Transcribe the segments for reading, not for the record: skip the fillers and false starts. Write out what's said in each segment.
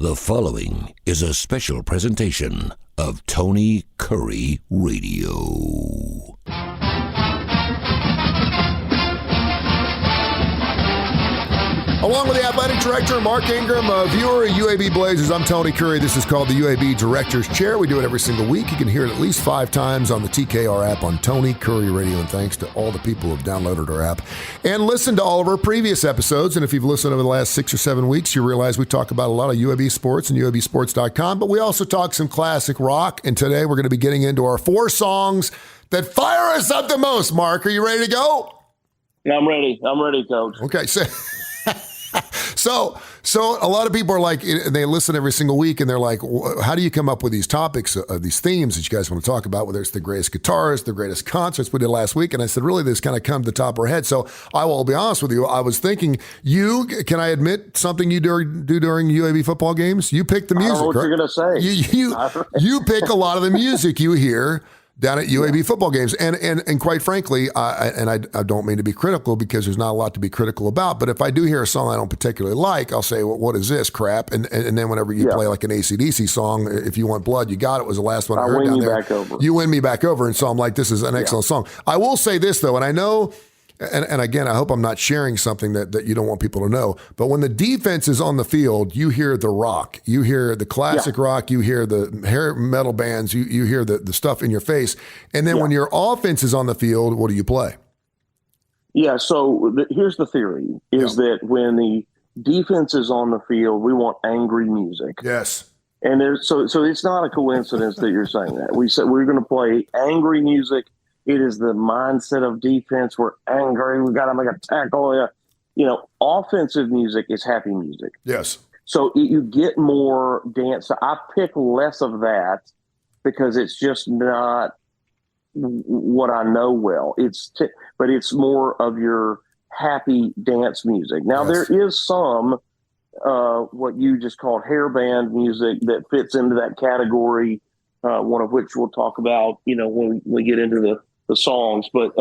The following is a special presentation of Tony Kurre Radio. Along with the athletic director, Mark Ingram, viewer of UAB Blazers, I'm Tony Kurre. This is called the UAB Director's Chair. We do it every single week. You can hear it at least 5 times on the TKR app on Tony Kurre Radio. And thanks to all the people who have downloaded our app and listened to all of our previous episodes. And if you've listened over the last 6 or 7 weeks, you realize we talk about a lot of UAB sports and UABsports.com. But we also talk some classic rock. And today we're going to be getting into our 4 songs that fire us up the most. Mark, are you ready to go? Yeah, I'm ready. I'm ready, Coach. Okay, So a lot of people are like, they listen every single week and they're like, how do you come up with these topics, these themes that you guys want to talk about, whether it's the greatest guitarists, the greatest concerts we did last week? And I said, really, this kind of come to the top of our head. So I will be honest with you. I was thinking, can I admit something you do during UAB football games? You pick the music. I don't know what you're going to say. You pick a lot of the music you hear down at UAB football games. And quite frankly, I don't mean to be critical because there's not a lot to be critical about, but if I do hear a song I don't particularly like, I'll say, well, what is this crap? And then whenever you play like an AC/DC song, If You Want Blood, You Got It was the last one I heard down there. You win me back over. And so I'm like, this is an excellent song. I will say this, though, and I know, and again, I hope I'm not sharing something that you don't want people to know, but when the defense is on the field, you hear the rock, you hear the classic rock, you hear the hair metal bands, you hear the stuff in your face. And then when your offense is on the field, what do you play? Yeah, so here's the theory, is that when the defense is on the field, we want angry music. Yes. And so it's not a coincidence that you're saying that. We said we're going to play angry music. It is the mindset of defense. We're angry. We got to make a tackle. Offensive music is happy music. Yes. So you get more dance. So I pick less of that because it's just not what I know well. But it's more of your happy dance music. Now there is some what you just called hairband music that fits into that category. One of which we'll talk about, when we get into the songs, but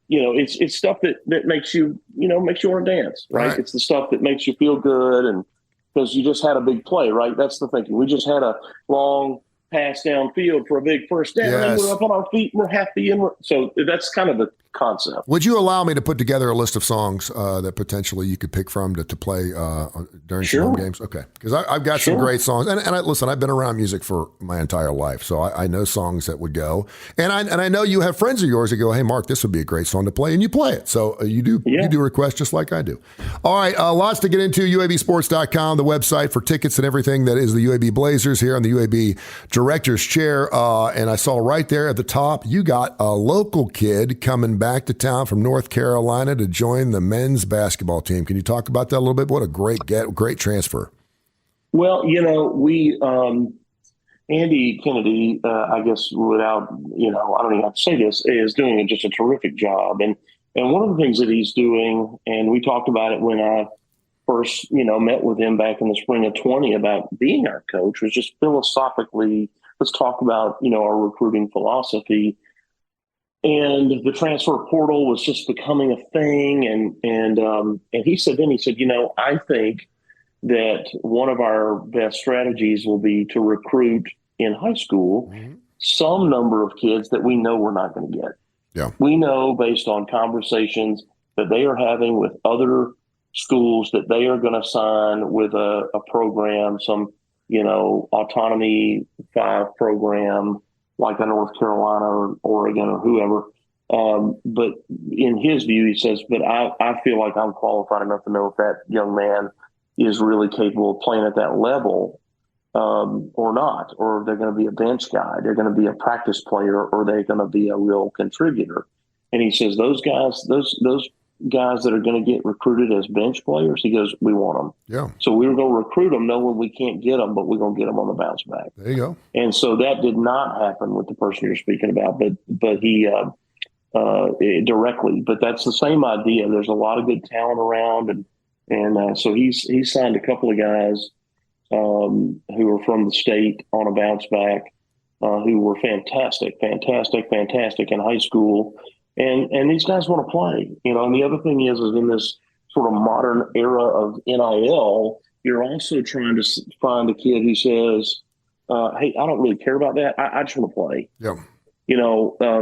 it's stuff that makes you want to dance, right? It's the stuff that makes you feel good, and because you just had a big play, right? That's the thinking. We just had a long pass downfield for a big first down, and we're up on our feet, and we're happy, so that's kind of the concept. Would you allow me to put together a list of songs that potentially you could pick from to play during some home games? Okay, because I've got some great songs, and listen, I've been around music for my entire life, so I know songs that would go, and I know you have friends of yours that go, hey, Mark, this would be a great song to play, and you play it. So you do requests just like I do. All right, lots to get into. UABsports.com, the website for tickets and everything that is the UAB Blazers here on the UAB Director's Chair, and I saw right there at the top, you got a local kid coming back to town from North Carolina to join the men's basketball team. Can you talk about that a little bit? What a great transfer. Well, we Andy Kennedy, I guess without, I don't even have to say this, is doing just a terrific job. And one of the things that he's doing, and we talked about it when I first, met with him back in the spring of 20 about being our coach, was just philosophically, let's talk about, our recruiting philosophy. And the transfer portal was just becoming a thing. And he said, I think that one of our best strategies will be to recruit in high school some number of kids that we know we're not going to get. Yeah. We know based on conversations that they are having with other schools that they are going to sign with a program, some, Autonomy 5 program, like a North Carolina or Oregon or whoever. But in his view, he says, but I feel like I'm qualified enough to know if that young man is really capable of playing at that level or not, or they're going to be a bench guy, they're going to be a practice player, or they're going to be a real contributor. And he says, those guys that are going to get recruited as bench players, he goes, we want them. Yeah. So we were going to recruit them knowing we can't get them, but we're going to get them on the bounce back. There you go. And so that did not happen with the person you're speaking about, but he directly. But that's the same idea. There's a lot of good talent around, and so he's signed a couple of guys who are from the state on a bounce back, who were fantastic in high school. And these guys want to play, And the other thing is in this sort of modern era of NIL, you're also trying to find a kid who says, hey, I don't really care about that. I just want to play. Yeah.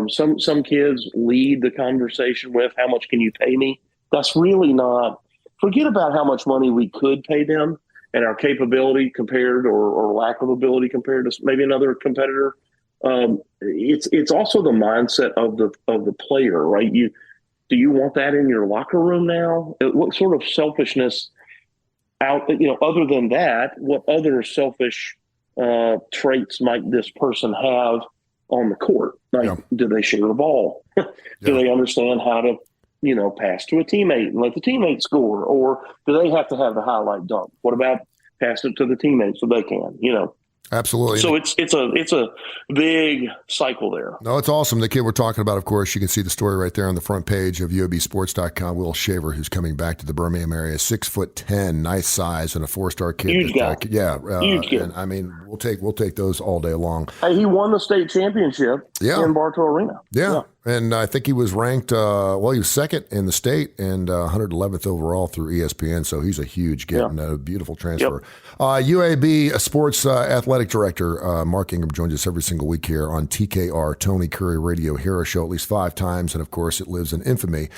Some kids lead the conversation with, how much can you pay me? That's really not, forget about how much money we could pay them and our capability compared or lack of ability compared to maybe another competitor. It's also the mindset of the player, right? Do you want that in your locker room now? What sort of selfishness other than that, what other selfish traits might this person have on the court? Like, do they share the ball? Do they understand how to, pass to a teammate and let the teammate score? Or do they have to have the highlight dunk? What about pass it to the teammate so they can, Absolutely. So it's a big cycle there. No, it's awesome. The kid we're talking about, of course, you can see the story right there on the front page of UABsports.com. Will Shaver, who's coming back to the Birmingham area, 6'10", nice size, and a 4-star kid. Huge guy. Huge kid. And, I mean, we'll take those all day long. Hey, he won the state championship in Bartow Arena. Yeah. And I think he was ranked, he was second in the state and 111th overall through ESPN. So he's a huge kid and a beautiful transfer. UAB sports athletic director Mark Ingram joins us every single week here on TKR, Tony Curry Radio Hero Show, at least 5 times. And, of course, it lives in infamy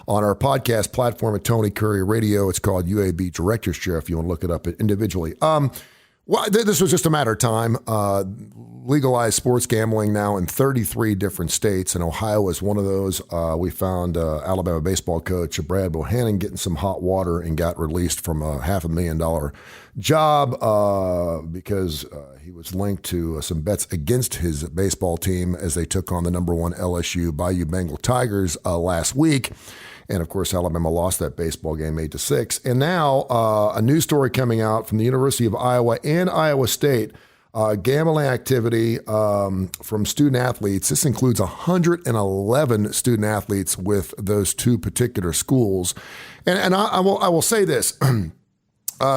on our podcast platform at Tony Curry Radio. It's called UAB Director's Chair if you want to look it up individually. Well, this was just a matter of time. Legalized sports gambling now in 33 different states, and Ohio is one of those. We found Alabama baseball coach Brad Bohannon getting some hot water and got released from a $500,000 job because he was linked to some bets against his baseball team as they took on the number 1 LSU Bayou Bengal Tigers last week. And, of course, Alabama lost that baseball game 8-6. And now a news story coming out from the University of Iowa and Iowa State, gambling activity from student athletes. This includes 111 student athletes with those 2 particular schools. And I will say this.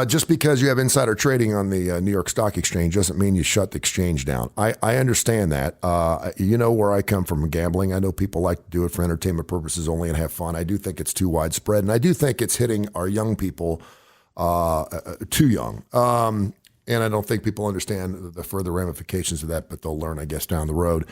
Just because you have insider trading on the New York Stock Exchange doesn't mean you shut the exchange down. I understand that. Where I come from gambling. I know people like to do it for entertainment purposes only and have fun. I do think it's too widespread, and I do think it's hitting our young people too young. And I don't think people understand the further ramifications of that, but they'll learn, I guess, down the road.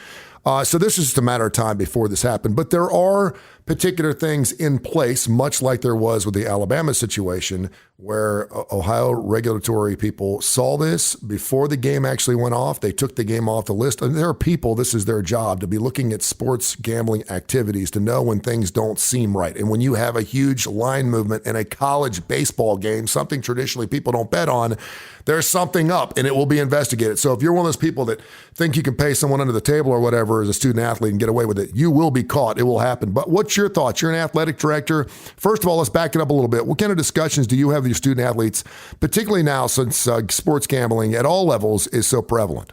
So this is just a matter of time before this happened. But there are particular things in place, much like there was with the Alabama situation, where Ohio regulatory people saw this before the game actually went off. They took the game off the list. And there are people, this is their job, to be looking at sports gambling activities to know when things don't seem right. And when you have a huge line movement in a college baseball game, something traditionally people don't bet on, there's something up and it will be investigated. So if you're one of those people that think you can pay someone under the table or whatever as a student athlete and get away with it, you will be caught. It will happen. But what's your thoughts? You're an athletic director. First of all, let's back it up a little bit. What kind of discussions do you have with your student athletes, particularly now since sports gambling at all levels is so prevalent?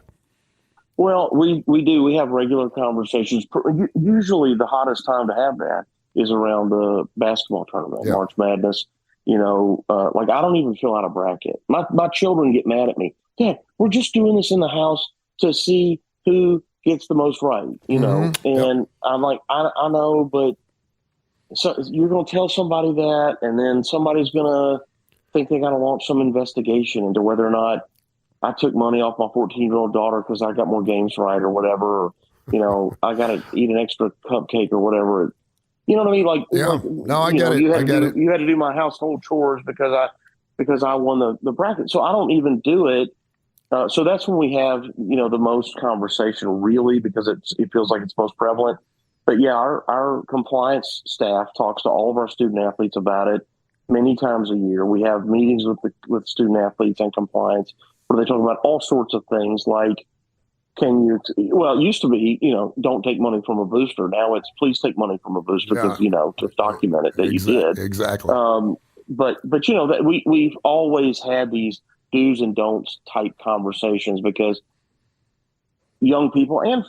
Well, we do. We have regular conversations. Usually the hottest time to have that is around the basketball tournament, March Madness. Like I don't even fill out a bracket. My children get mad at me. Dad, we're just doing this in the house to see who gets the most right, And I'm like, I know, but so you're going to tell somebody that, and then somebody's going to think they got to launch some investigation into whether or not I took money off my 14-year-old daughter because I got more games right or whatever. Or, I got to eat an extra cupcake or whatever. You know what I mean? I get it. You had to do my household chores because I won the bracket. So I don't even do it. So that's when we have, the most conversation really, because it feels like it's most prevalent. But yeah, our compliance staff talks to all of our student athletes about it many times a year. We have meetings with student athletes and compliance where they talk about all sorts of things like, it used to be, don't take money from a booster. Now it's please take money from a booster because, to document it that you did. Exactly. But that we've always had these do's and don'ts type conversations because young people and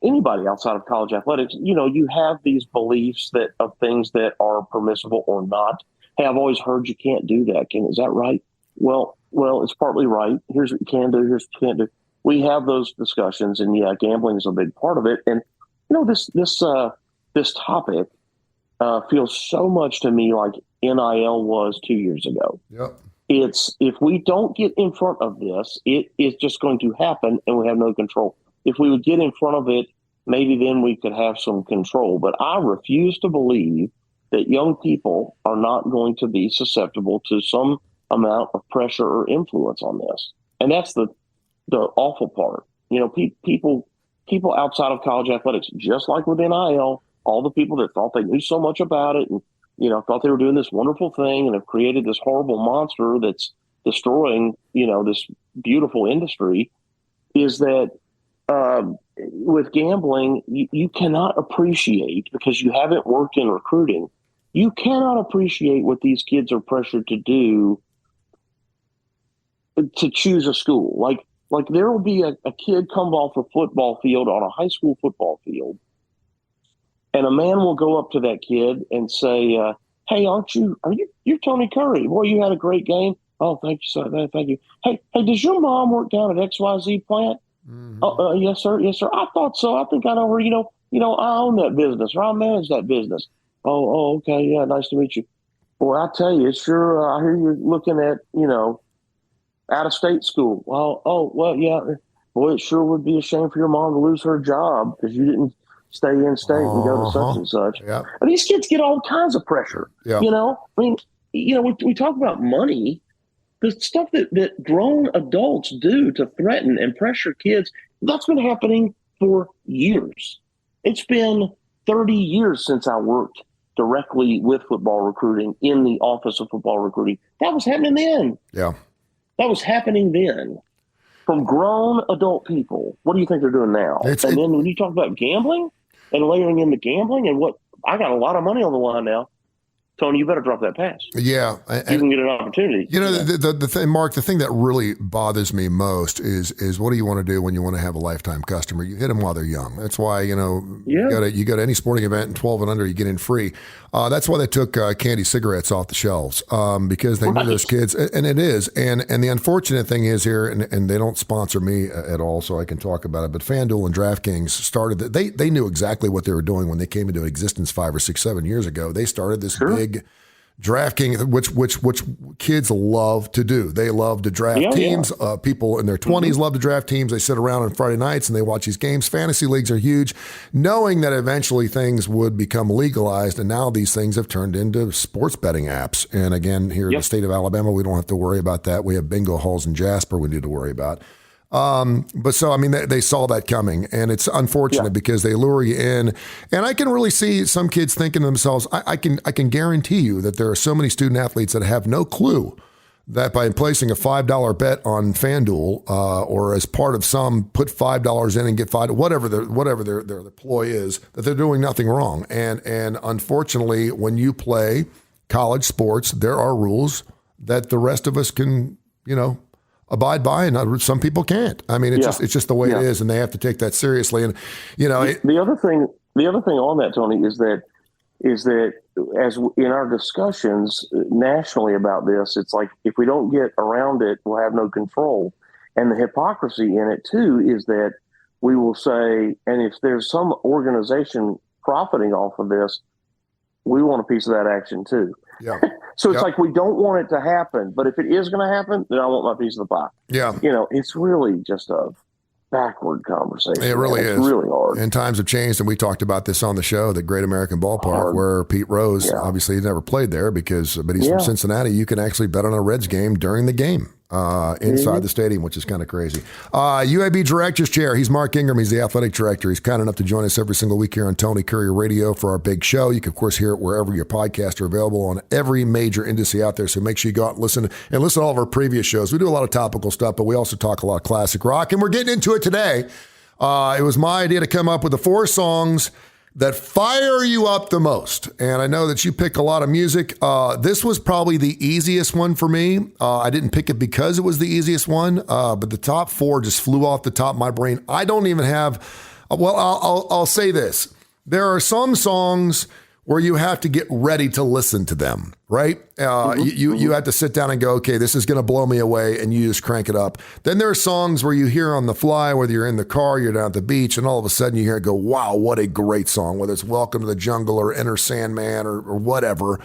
anybody outside of college athletics, you have these beliefs of things that are permissible or not. Hey, I've always heard you can't do that. Is that right? Well, it's partly right. Here's what you can do. Here's what you can't do. We have those discussions, and gambling is a big part of it. And this topic feels so much to me like NIL was 2 years ago. Yep. It's if we don't get in front of this, it is just going to happen and we have no control. If we would get in front of it, maybe then we could have some control. But I refuse to believe that young people are not going to be susceptible to some amount of pressure or influence on this. And that's the awful part. People outside of college athletics, just like with NIL, all the people that thought they knew so much about it and thought they were doing this wonderful thing and have created this horrible monster that's destroying, this beautiful industry, is that with gambling, you cannot appreciate, because you haven't worked in recruiting, you cannot appreciate what these kids are pressured to do to choose a school. Like there will be a kid come off a football field on a high school football field, and a man will go up to that kid and say, "Hey, you're Tony Curry? Boy, you had a great game. Oh, thank you, sir. Thank you. Hey, does your mom work down at XYZ plant? Mm-hmm. Yes, sir. Yes, sir. I thought so. I think I know her. I own that business, or I manage that business. Oh, okay. Yeah, nice to meet you. Boy, I tell you, it's sure. I hear you're looking at, out of state school. Well, yeah. Boy, it sure would be a shame for your mom to lose her job because you didn't stay in state and go to such and such." Yeah. And these kids get all kinds of pressure. Yeah. We talk about money. The stuff that grown adults do to threaten and pressure kids, that's been happening for years. It's been 30 years since I worked directly with football recruiting in the Office of Football Recruiting. That was happening then. Yeah. That was happening then. From grown adult people. What do you think they're doing now? Then when you talk about gambling and layering in the gambling and I got a lot of money on the line now. Tony, you better drop that pass. Yeah. You can get an opportunity. The thing, Mark, the thing that really bothers me most is what do you want to do when you want to have a lifetime customer? You hit them while they're young. That's why, you go to any sporting event and 12 and under, you get in free. That's why they took candy cigarettes off the shelves because they knew those kids. And it is. And the unfortunate thing is here, and they don't sponsor me at all, so I can talk about it, but FanDuel and DraftKings started they knew exactly what they were doing when they came into existence 5 or 6, 7 years ago. They started this big DraftKings, which kids love to do. They love to draft teams. Yeah. People in their 20s love to draft teams. They sit around on Friday nights and they watch these games. Fantasy leagues are huge, knowing that eventually things would become legalized. And now these things have turned into sports betting apps. And again, here in the state of Alabama, we don't have to worry about that. We have bingo halls in Jasper we need to worry about. They saw that coming, and it's unfortunate because they lure you in. And I can really see some kids thinking to themselves, I can guarantee you that there are so many student athletes that have no clue that by placing a $5 bet on FanDuel or as part of some put $5 in and get $5, whatever their ploy is, that they're doing nothing wrong. And unfortunately, when you play college sports, there are rules that the rest of us can, abide by, and some people can't. I mean, it's just the way it is, and they have to take that seriously. And the other thing on that, Tony, is that as in our discussions nationally about this, it's like if we don't get around it, we'll have no control. And the hypocrisy in it too is that we will say, and if there's some organization profiting off of this, we want a piece of that action too. Yeah. So it's like we don't want it to happen, but if it is going to happen, then I want my piece of the pie. Yeah. It's really just a backward conversation. It really is. It's really hard. And times have changed, and we talked about this on the show, the Great American Ballpark, where Pete Rose, obviously he never played there but he's from Cincinnati. You can actually bet on a Reds game during the game. Inside the stadium, which is kind of crazy. UAB Director's Chair, he's Mark Ingram. He's the athletic director. He's kind enough to join us every single week here on Tony Curry Radio for our big show. You can, of course, hear it wherever your podcasts are available on every major industry out there. So make sure you go out and listen to all of our previous shows. We do a lot of topical stuff, but we also talk a lot of classic rock. And we're getting into it today. It was my idea to come up with the 4 songs that fire you up the most. And I know that you pick a lot of music. This was probably the easiest one for me. I didn't pick it because it was the easiest one, but the top 4 just flew off the top of my brain. I don't even have, I'll say this. There are some songs where you have to get ready to listen to them, right? You have to sit down and go, okay, this is going to blow me away, and you just crank it up. Then there are songs where you hear on the fly, whether you're in the car, you're down at the beach, and all of a sudden you hear it go, wow, what a great song, whether it's Welcome to the Jungle or Enter Sandman or whatever.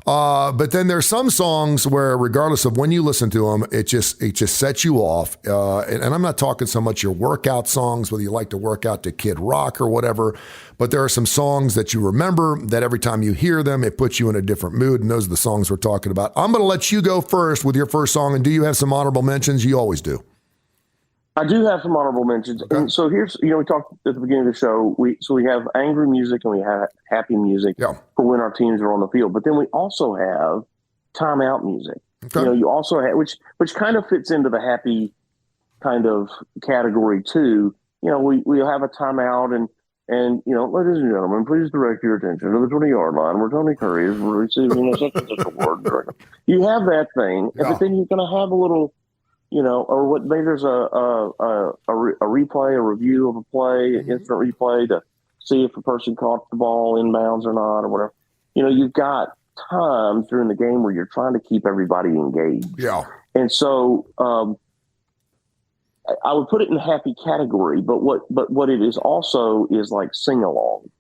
But then there's some songs where, regardless of when you listen to them, it just sets you off. And I'm not talking so much your workout songs, whether you like to work out to Kid Rock or whatever, but there are some songs that you remember that every time you hear them, it puts you in a different mood. And those are the songs we're talking about. I'm going to let you go first with your first song. And do you have some honorable mentions? You always do. I do have some honorable mentions. Okay. And so here's, we talked at the beginning of the show, we have angry music and we have happy music for when our teams are on the field. But then we also have timeout music. Okay. You also have, which kind of fits into the happy kind of category too. We'll have a timeout and ladies and gentlemen, please direct your attention to the 20-yard line where Tony Curry is receiving a such and such award. You have that thing, but then you're going to have a little, or what? Maybe there's a replay, a review of a play, an instant replay to see if a person caught the ball inbounds or not, or whatever. You've got times during the game where you're trying to keep everybody engaged. Yeah. And so I would put it in the happy category, but what it is also is like sing along.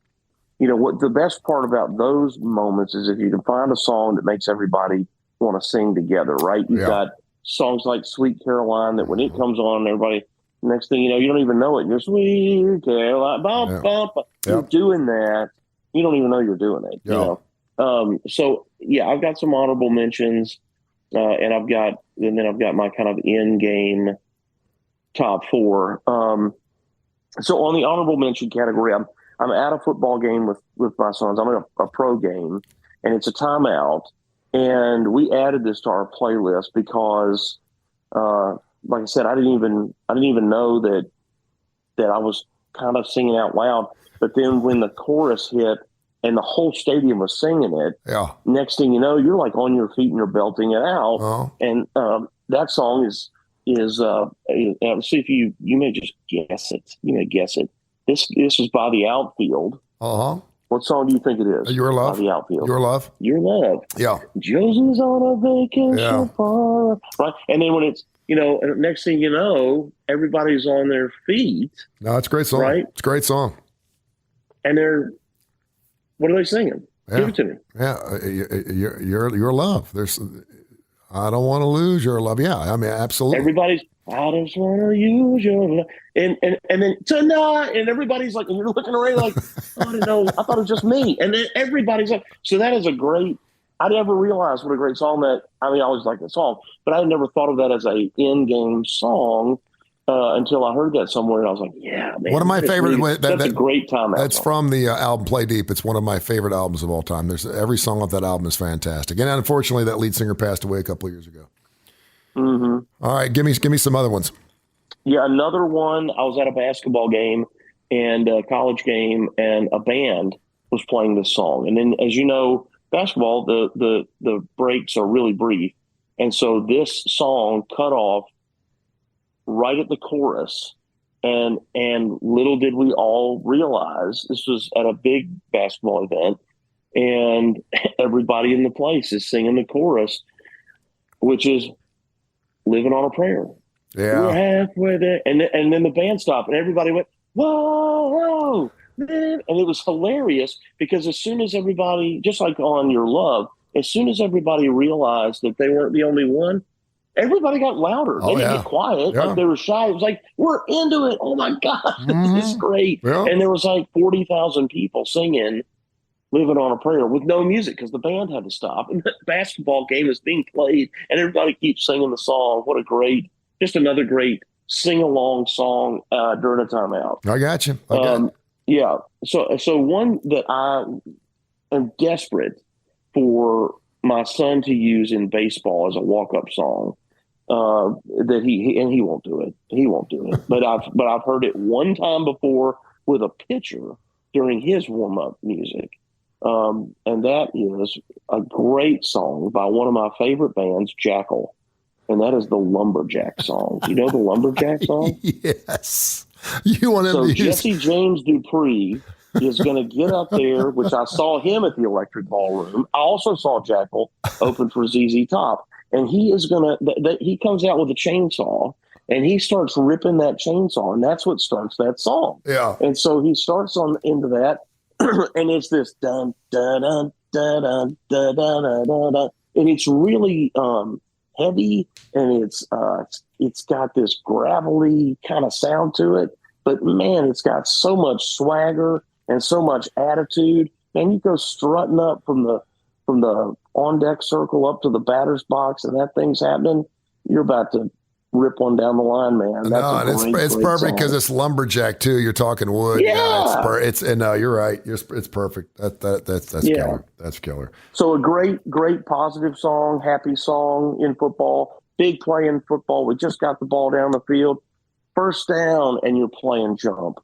What the best part about those moments is if you can find a song that makes everybody want to sing together, right? You've got songs like Sweet Caroline that when it comes on, everybody, next thing you know, you don't even know it. You're Sweet Caroline, bump, bump. You're doing that. You don't even know you're doing it. So I've got some honorable mentions, and I've got my kind of end game top four. So on the honorable mention category, I'm at a football game with my sons. I'm at a pro game, and it's a timeout. And we added this to our playlist because, like I said, I didn't even know that I was kind of singing out loud. But then when the chorus hit and the whole stadium was singing it, next thing you know, you're like on your feet and you're belting it out. Uh-huh. And that song is see if you may just guess it. You may guess it. This is by the Outfield. Uh-huh. What song do you think it is? Your Love. By the Outfield. Your Love. Your Love. Yeah. Josie's on a vacation far. Right. And then when it's, next thing you know, everybody's on their feet. No, it's a great song. Right? It's a great song. And what are they singing? Yeah. Give it to me. Yeah. Your Love. I don't want to lose your love. Yeah. I mean, absolutely. Everybody's, I just want to use your love. And then tonight, and everybody's like, and you're looking around like, I didn't know, I thought it was just me. And then everybody's like, so that is a great, I never realized what a great song I always like the song, but I never thought of that as a in-game song until I heard that somewhere. And I was like, yeah, man. One of my favorite, that's a great time. That's from the album Play Deep. It's one of my favorite albums of all time. Every song off that album is fantastic. And unfortunately, that lead singer passed away a couple of years ago. Mm-hmm. All right, give me some other ones. Yeah, another one. I was at a basketball game and a college game, and a band was playing this song. And then, as you know, basketball, the breaks are really brief, and so this song cut off right at the chorus. And little did we all realize this was at a big basketball event, and everybody in the place is singing the chorus, which is Living on a Prayer. Yeah. We're halfway there. And then the band stopped and everybody went, whoa, man. And it was hilarious because as soon as everybody, just like on Your Love, as soon as everybody realized that they weren't the only one, everybody got louder. They didn't get quiet. Yeah. Like they were shy. It was like, we're into it. Oh my God, this is great. Yeah. And there was like 40,000 people singing Living on a Prayer with no music because the band had to stop. And the basketball game is being played and everybody keeps singing the song. What a great, just another great sing-along song during a timeout. I got you. Yeah. So one that I am desperate for my son to use in baseball as a walk-up song, that he won't do it. He won't do it. But I've heard it one time before with a pitcher during his warm-up music. And that is a great song by one of my favorite bands, Jackal. And that is the Lumberjack song. You know the Lumberjack song? Yes. You want to So Jesse James Dupree is going to get up there, which I saw him at the Electric Ballroom. I also saw Jackal open for ZZ Top. And he is going to, he comes out with a chainsaw and he starts ripping that chainsaw. And that's what starts that song. Yeah. And so he starts on into that. And it's this dun, dun, dun, da da da da da da da, and it's really heavy, and it's got this gravelly kind of sound to it. But man, it's got so much swagger and so much attitude. And you go strutting up from the on deck circle up to the batter's box, and that thing's happening. You're about to rip one down the line, man. That's it's perfect because it's lumberjack too. You're talking wood. Yeah, no, you're right. It's perfect. That's killer. That's killer. So a great positive song, happy song in football. Big play in football. We just got the ball down the field, first down, and you're playing Jump.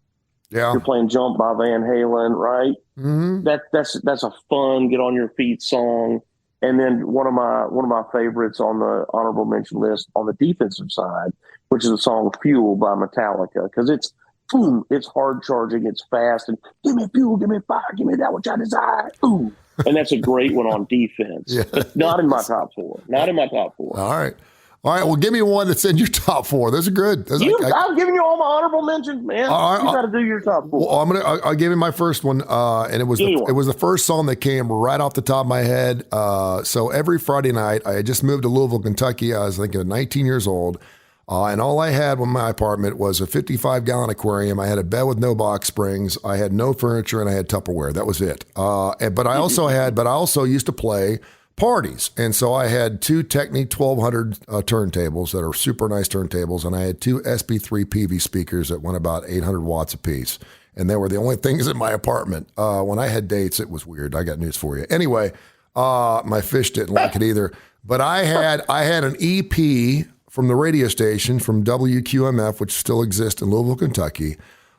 Yeah, you're playing Jump by Van Halen, right? Mm-hmm. That's a fun get on your feet song. And then one of my favorites on the honorable mention list on the defensive side, which is the song "Fuel" by Metallica, because it's hard charging, it's fast, and give me fuel, give me fire, give me that which I desire. Ooh, and that's a great one on defense. Yeah. But not in my top four. Not in my top four. All right. Well, give me one that's in your top four. Those are good. I'm giving you all my honorable mentions, man. You got to do your top four. Well, I'll give you my first one, and it was the first song that came right off the top of my head. So every Friday night, I had just moved to Louisville, Kentucky. I was 19 years old, and all I had in my apartment was a 55-gallon aquarium. I had a bed with no box springs. I had no furniture, and I had Tupperware. That was it. But I also used to play parties. And so I had two Technic 1200 turntables that are super nice turntables, and I had two SP3 PV speakers that went about 800 watts apiece. And they were the only things in my apartment. When I had dates, it was weird. I got news for you. Anyway, my fish didn't like it either. But I had an EP from the radio station from WQMF, which still exists in Louisville, Kentucky,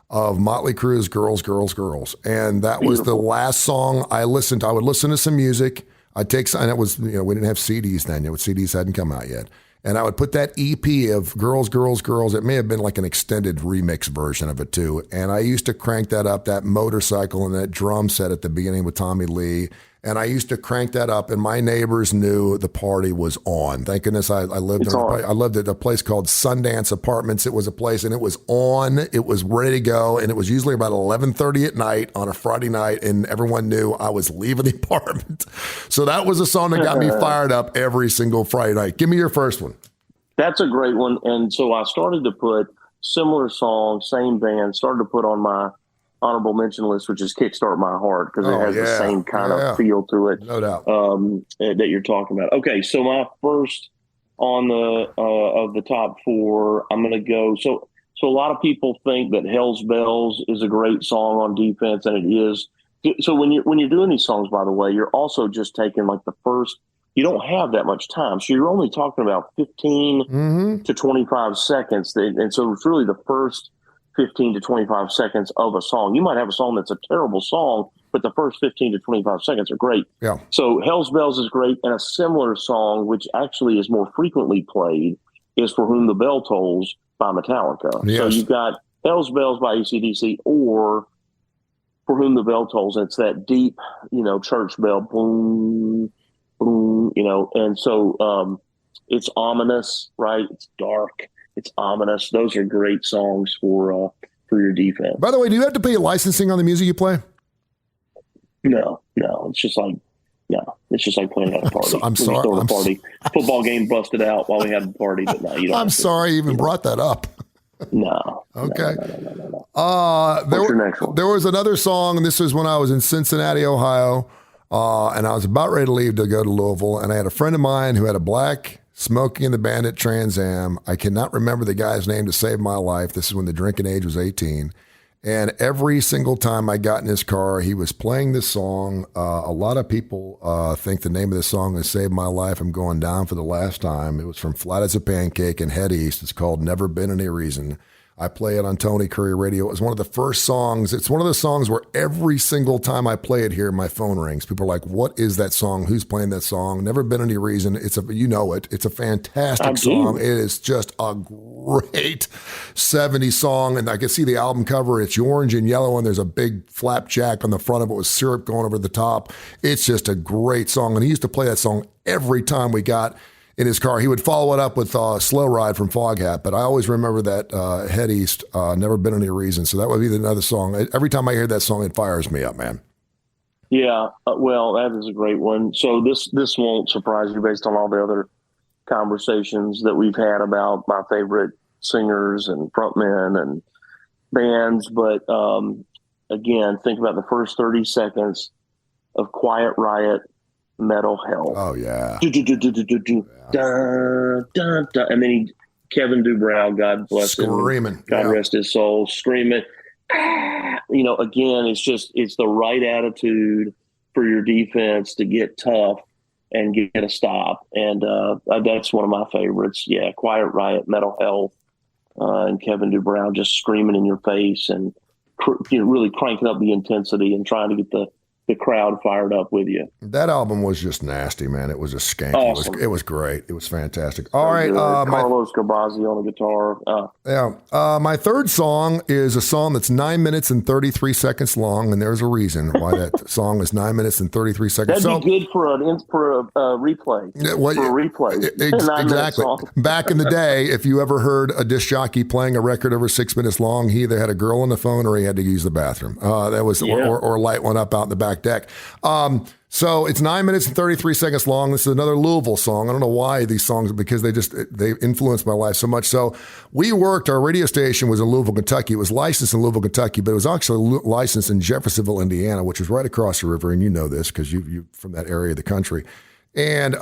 of Motley Crue's Girls, Girls, Girls. And that was the last song I listened to. I would listen to some music. I'd take some, and it was, we didn't have CDs then. CDs hadn't come out yet. And I would put that EP of Girls, Girls, Girls. It may have been like an extended remix version of it too. And I used to crank that up, that motorcycle and that drum set at the beginning with Tommy Lee. And I used to crank that up, and my neighbors knew the party was on. Thank goodness I lived at a place called Sundance Apartments. It was a place, and it was on. It was ready to go, and it was usually about 11:30 at night on a Friday night, and everyone knew I was leaving the apartment. So that was a song that got me fired up every single Friday night. Give me your first one. That's a great one. And so I started to put similar songs, same band, started to put on my honorable mention list, which is Kickstart My Heart, because it has the same kind of feel to it. No doubt. That you're talking about. Okay, so my first on the of the top four, I'm going to go. So a lot of people think that Hell's Bells is a great song on defense, and it is. So when you're doing these songs, by the way, you're also just taking like the first. You don't have that much time, so you're only talking about 15 to 25 seconds, and so it's really the first 15 to 25 seconds of a song. You might have a song that's a terrible song, but the first 15 to 25 seconds are great. Yeah. So Hell's Bells is great, and a similar song, which actually is more frequently played, is For Whom the Bell Tolls by Metallica. Yes. So you've got Hell's Bells by AC/DC or For Whom the Bell Tolls. It's that deep, church bell, boom, boom, and so it's ominous, right? It's dark. It's ominous. Those are great songs for your defense. By the way, do you have to pay licensing on the music you play? No. It's just like playing at a party. I'm sorry. A party. Football game busted out while we had a party, but no, you don't. I'm sorry you even brought that up. No. Okay. No. What's your next one? There was another song, and this was when I was in Cincinnati, Ohio, and I was about ready to leave to go to Louisville, and I had a friend of mine who had a black Smoking in the Bandit Trans Am. I cannot remember the guy's name to save my life. This is when the drinking age was 18. And every single time I got in his car, he was playing this song. A lot of people think the name of this song is Save My Life, I'm Going Down for the Last Time. It was from Flat as a Pancake and Head East. It's called Never Been Any Reason. I play it on Tony Kurre Radio. It was one of the first songs. It's one of the songs where every single time I play it here, my phone rings. People are like, what is that song? Who's playing that song? Never Been Any Reason. It's it. It's a fantastic song. It is just a great 70s song. And I can see the album cover. It's orange and yellow, and there's a big flapjack on the front of it with syrup going over the top. It's just a great song. And he used to play that song every time we got in his car. He would follow it up with Slow Ride from Foghat, but I always remember that Head East, Never Been Any Reason. So that would be another song. Every time I hear that song, it fires me up, man. Yeah, well, that is a great one. So this won't surprise you based on all the other conversations that we've had about my favorite singers and frontmen and bands. But again, think about the first 30 seconds of Quiet Riot, Metal Hell. Oh yeah. Dun, dun, dun. And then Kevin Dubrow, God bless him, Screaming. God rest his soul, screaming. Again, it's the right attitude for your defense to get tough and get a stop. And that's one of my favorites. Yeah, Quiet Riot, Metal Health, and Kevin Dubrow just screaming in your face and really cranking up the intensity and trying to get the crowd fired up with you. That album was just nasty, man. It was just skanky. Awesome. It was great. It was fantastic. All right. Carlos Cabazzi on the guitar. My third song is a song that's 9 minutes and 33 seconds long, and there's a reason why that song is 9 minutes and 33 seconds. That'd be good for a replay. For a replay. Exactly. Back in the day, if you ever heard a disc jockey playing a record over 6 minutes long, he either had a girl on the phone or he had to use the bathroom. Or light one up out in the back deck. So it's 9 minutes and 33 seconds long. This is another Louisville song. I don't know why these songs, because they influenced my life so much. So our radio station was in Louisville, Kentucky. It was licensed in Louisville, Kentucky, but it was actually licensed in Jeffersonville, Indiana, which is right across the river. And you know this because you from that area of the country. And there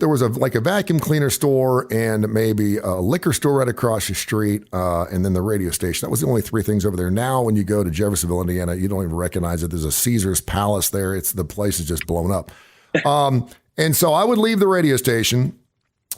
was a vacuum cleaner store and maybe a liquor store right across the street, and then the radio station. That was the only three things over there. Now, when you go to Jeffersonville, Indiana, you don't even recognize it. There's a Caesar's Palace there. The place is just blown up. And so I would leave the radio station,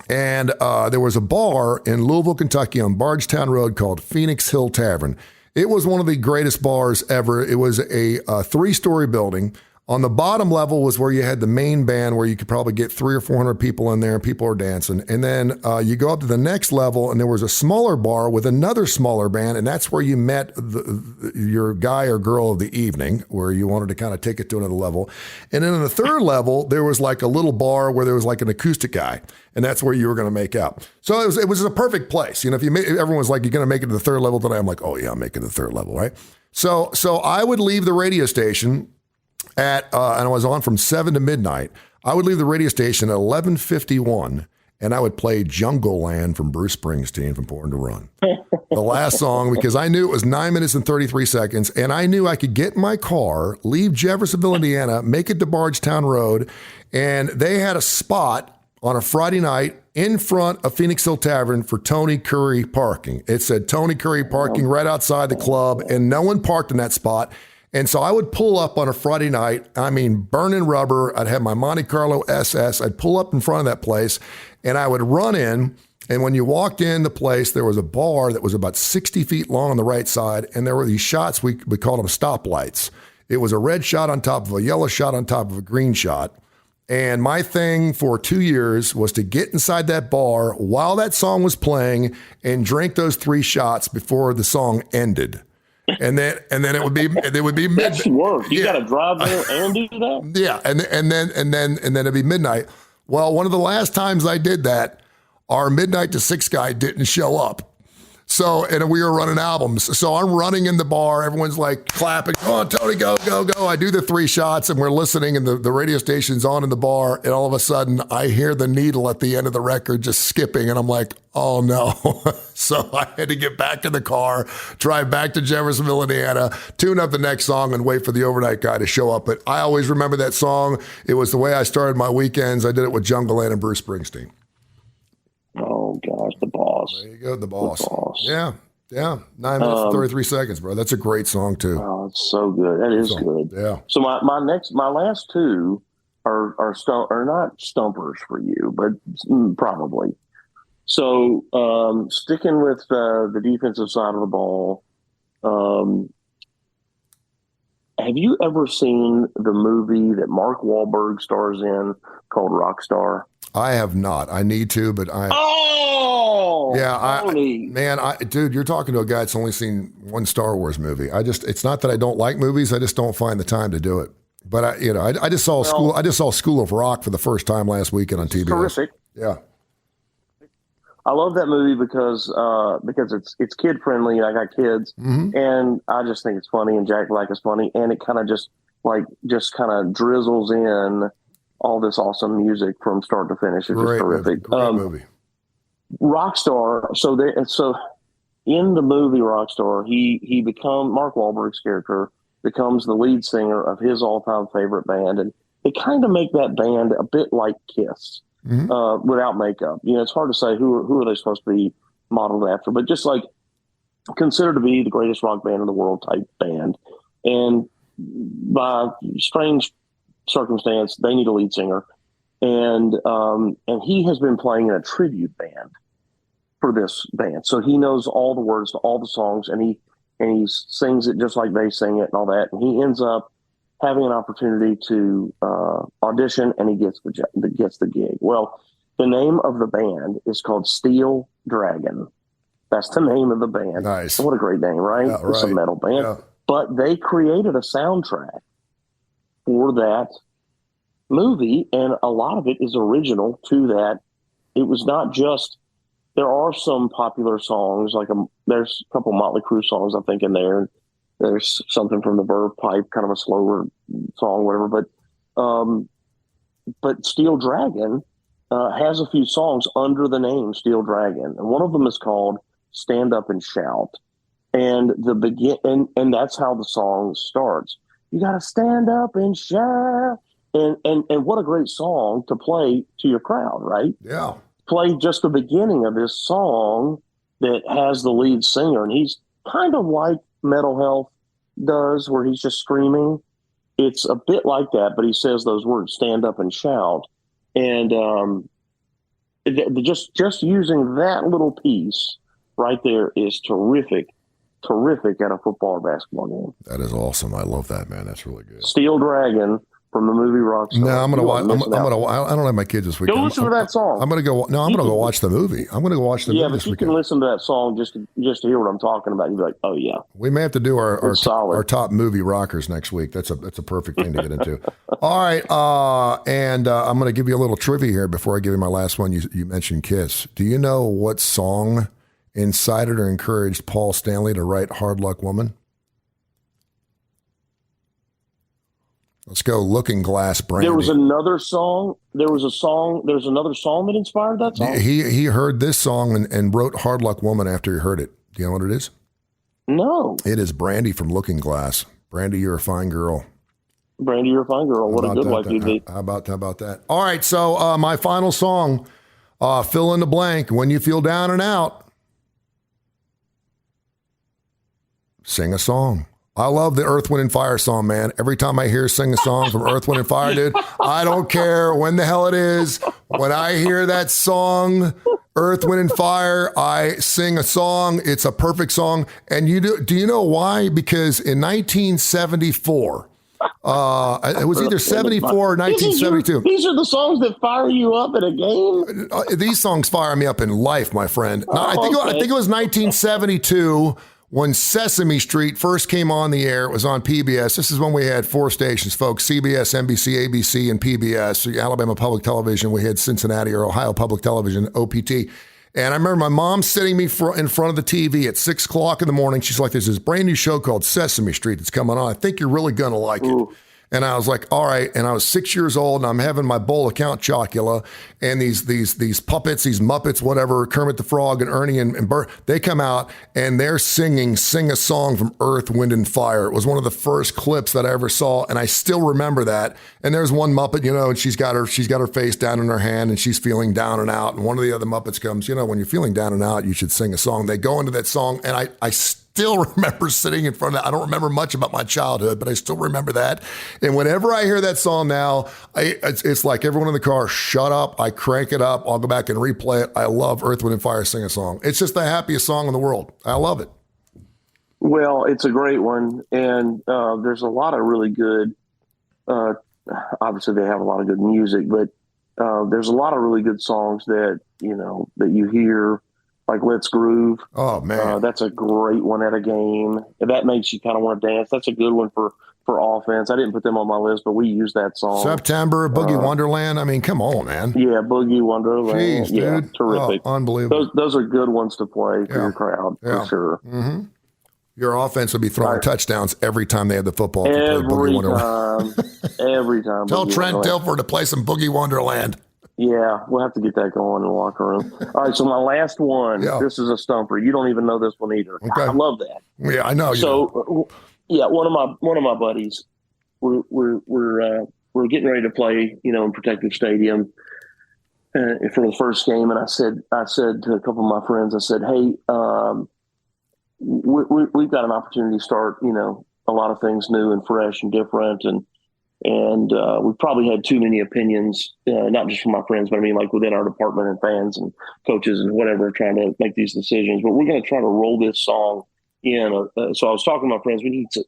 and there was a bar in Louisville, Kentucky on Bardstown Road called Phoenix Hill Tavern. It was one of the greatest bars ever. It was a 3-story building. On the bottom level was where you had the main band, where you could probably get 300 or 400 people in there, and people are dancing. And then you go up to the next level, and there was a smaller bar with another smaller band, and that's where you met your guy or girl of the evening, where you wanted to kind of take it to another level. And then on the third level, there was like a little bar where there was like an acoustic guy, and that's where you were going to make out. So it was a perfect place. If everyone's like, "You're going to make it to the third level today," I'm like, "Oh yeah, I'm making the third level," right? So I would leave the radio station and I was on from 7 to midnight. I would leave the radio station at 11:51, and I would play Jungle Land from Bruce Springsteen from Born to Run. The last song, because I knew it was 9 minutes and 33 seconds, and I knew I could get in my car, leave Jeffersonville, Indiana, make it to Bardstown Road, and they had a spot on a Friday night in front of Phoenix Hill Tavern for Tony Curry parking. It said Tony Curry parking right outside the club, and no one parked in that spot. And so I would pull up on a Friday night, burning rubber. I'd have my Monte Carlo SS. I'd pull up in front of that place, and I would run in. And when you walked in the place, there was a bar that was about 60 feet long on the right side, and there were these shots, we called them stoplights. It was a red shot on top of a yellow shot on top of a green shot. And my thing for 2 years was to get inside that bar while that song was playing and drink those 3 shots before the song ended. And then it would be midnight. That's work. You got to drive there and do that. Yeah, and then it'd be midnight. Well, one of the last times I did that, our midnight to 6 guy didn't show up. So, and we were running albums. So I'm running in the bar. Everyone's like clapping. Come on, Tony, go, go, go. I do the 3 shots, and we're listening, and the radio station's on in the bar. And all of a sudden, I hear the needle at the end of the record just skipping. And I'm like, oh no. So I had to get back in the car, drive back to Jeffersonville, Indiana, tune up the next song, and wait for the overnight guy to show up. But I always remember that song. It was the way I started my weekends. I did it with Jungle Land and Bruce Springsteen. Oh gosh, the boss. There you go, the boss. The boss. Yeah. 9 minutes and 33 seconds, bro. That's a great song too. Oh, it's so good. That is good. Yeah. So my last 2 are not stumpers for you, but probably. So sticking with the defensive side of the ball, have you ever seen the movie that Mark Wahlberg stars in called Rockstar? I have not. I need to, but dude, you're talking to a guy that's only seen 1 Star Wars movie. It's not that I don't like movies. I just don't find the time to do it. But I just saw School of Rock for the first time last weekend on TBS. Terrific. Yeah. I love that movie because it's kid friendly. I got kids, and I just think it's funny, and Jack Black is funny, and it kind of just like just kind of drizzles in all this awesome music from start to finish. It's just terrific. Great movie. Rockstar. So in the movie Rockstar, he becomes Mark Wahlberg's character becomes the lead singer of his all-time favorite band, and they kind of make that band a bit like Kiss, without makeup. It's hard to say who are they supposed to be modeled after, but just like considered to be the greatest rock band in the world type band. And by strange circumstance, they need a lead singer, and he has been playing in a tribute band for this band, so he knows all the words to all the songs, and he sings it just like they sing it and all that. And he ends up having an opportunity to audition, and he gets the gig. Well, the name of the band is called Steel Dragon. That's the name of the band. Nice. What a great name, right? Yeah, It's a metal band. Yeah. But they created a soundtrack for that movie, and a lot of it is original to that. It was not just, there are some popular songs, like there's a couple Motley Crue songs, I think, in there. There's something from the Verve Pipe, kind of a slower song, whatever. But Steel Dragon has a few songs under the name Steel Dragon, and one of them is called "Stand Up and Shout," and and that's how the song starts. You got to stand up and shout, and what a great song to play to your crowd, right? Yeah. Play just the beginning of this song that has the lead singer, and he's kind of like Metal Health does, where he's just screaming. It's a bit like that, but he says those words, "Stand up and shout," and just using that little piece right there is terrific at a football or basketball game. That is awesome. I love that, man. That's really good. Steel Dragon from the movie Rockstar. No, I'm gonna watch. I don't have my kids this weekend. Go listen to that song. I'm gonna go. No, I'm gonna go watch the movie. I'm gonna go watch the movie but this you weekend. can listen to that song just to hear what I'm talking about. You'll be like, oh yeah. We may have to do our top movie rockers next week. That's a perfect thing to get into. All right, and I'm gonna give you a little trivia here before I give you my last one. You mentioned Kiss. Do you know what song incited or encouraged Paul Stanley to write "Hard Luck Woman"? Let's go. Looking Glass, Brandy. There was another song. There's another song that inspired that song. He heard this song and wrote "Hard Luck Woman" after he heard it. Do you know what it is? No. It is Brandy from Looking Glass. Brandy, you're a fine girl. Brandy, you're a fine girl. What a good wife you'd be. How about that? All right. So my final song, fill in the blank. When you feel down and out, sing a song. I love the Earth, Wind, and Fire song, man. Every time I hear sing a song from Earth, Wind, and Fire, dude, I don't care when the hell it is. When I hear that song, Earth, Wind, and Fire, I sing a song. It's a perfect song. And do you know why? Because in 1974, it was either 74 or 1972. These are the songs that fire you up at a game? These songs fire me up in life, my friend. I think it was 1972. When Sesame Street first came on the air. It was on PBS. This is when we had 4 stations, folks: CBS, NBC, ABC, and PBS. Alabama Public Television. We had Cincinnati or Ohio Public Television, OPT. And I remember my mom sitting me in front of the TV at 6 o'clock in the morning. She's like, "There's this brand new show called Sesame Street that's coming on. I think you're really going to like it." And I was like, all right. And I was 6 years old, and I'm having my bowl of Count Chocula, and these puppets, these Muppets, whatever, Kermit the Frog and Ernie and Bert, they come out and they're sing a song from Earth, Wind, and Fire. It was one of the first clips that I ever saw, and I still remember that. And there's one Muppet, and she's got her face down in her hand, and she's feeling down and out. And one of the other Muppets comes, when you're feeling down and out, you should sing a song. They go into that song, and I still remember sitting in front of that. I don't remember much about my childhood, but I still remember that. And whenever I hear that song now, it's like everyone in the car, shut up. I crank it up. I'll go back and replay it. I love Earth, Wind, and Fire Sing a Song. It's just the happiest song in the world. I love it. Well, it's a great one. And there's a lot of really good, obviously they have a lot of good music, but there's a lot of really good songs that you hear, like Let's Groove. Oh, man. That's a great one at a game. That makes you kind of want to dance. That's a good one for offense. I didn't put them on my list, but we use that song. September, Boogie Wonderland. I mean, come on, man. Yeah, Boogie Wonderland. Jeez, dude. Terrific. Oh, unbelievable. Those are good ones to play for your crowd, for sure. Mm-hmm. Your offense would be throwing Right. touchdowns every time they had the football. If you played Boogie Every Wonderland. time. Every time. Tell Boogie Trent Wonderland. Dilfer to play some Boogie Wonderland. Yeah, we'll have to get that going in the locker room. All right, so my last one. Yeah. This is a stumper. You don't even know this one either. Okay. I love that. Yeah, I know. So, yeah, one of my buddies. We're getting ready to play, in Protective Stadium for the first game, and I said to a couple of my friends, I said, hey, we've got an opportunity to start, a lot of things new and fresh and different, and we've probably had too many opinions, not just from my friends, but I mean like within our department and fans and coaches and whatever, trying to make these decisions. But we're going to try to roll this song in. So I was talking to my friends. We need to,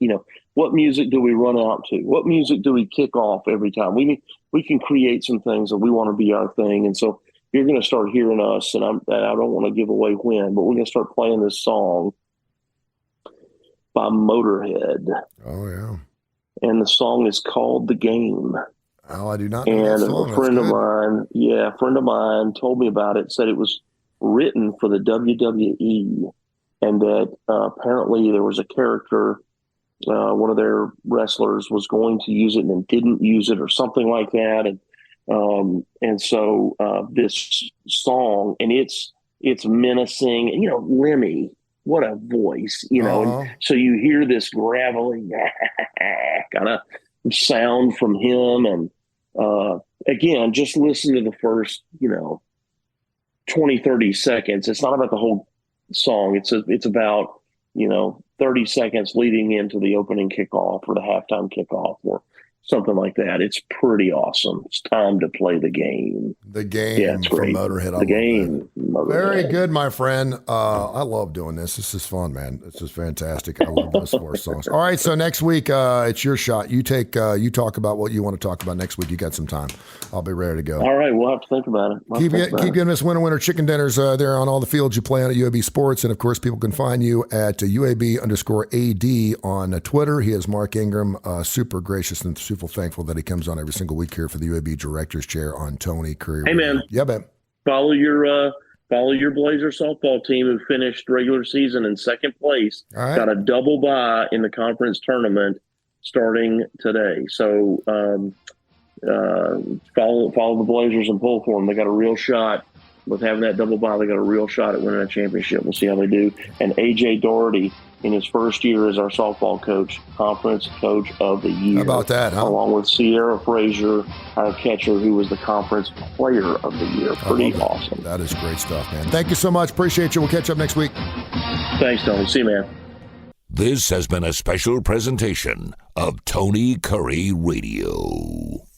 what music do we run out to? What music do we kick off every time? We can create some things that we want to be our thing. And so you're going to start hearing us, and I don't want to give away when, but we're going to start playing this song by Motorhead. Oh, yeah. And the song is called The Game. Oh, I do not know And that song. a friend of mine told me about it, said it was written for the WWE, and that apparently there was a character, one of their wrestlers was going to use it and then didn't use it or something like that. And so this song, and it's menacing, and, Lemmy, what a voice, and so you hear this gravelly kind of sound from him. And again, just listen to the first, 20, 30 seconds. It's not about the whole song. It's about, 30 seconds leading into the opening kickoff or the halftime kickoff or something like that. It's pretty awesome. It's time to play the game. The Game. Yeah, it's great. From Motorhead. The Game. Motorhead. Very good, my friend. I love doing this. This is fun, man. This is fantastic. I love those sports songs. All right, so next week it's your shot. You talk about what you want to talk about next week. You got some time. I'll be ready to go. All right, we'll have to think about it. Keep getting us winner chicken dinners there on all the fields you play on at UAB Sports. And, of course, people can find you at UAB_AD on Twitter. He is Mark Ingram, super gracious and super thankful that he comes on every single week here for the UAB Director's Chair on Tony Kurre. Hey, man. Yeah, man. Follow your Blazer softball team, who finished regular season in second place. All right. Got a double bye in the conference tournament starting today. So follow the Blazers and pull for them. They got a real shot with having that double bye. They got a real shot at winning a championship. We'll see how they do. And AJ Doherty, in his first year as our softball coach, Conference Coach of the Year. How about that, huh? Along with Sierra Frazier, our catcher, who was the Conference Player of the Year. Pretty awesome. That is great stuff, man. Thank you so much. Appreciate you. We'll catch up next week. Thanks, Tony. See you, man. This has been a special presentation of Tony Kurre Radio.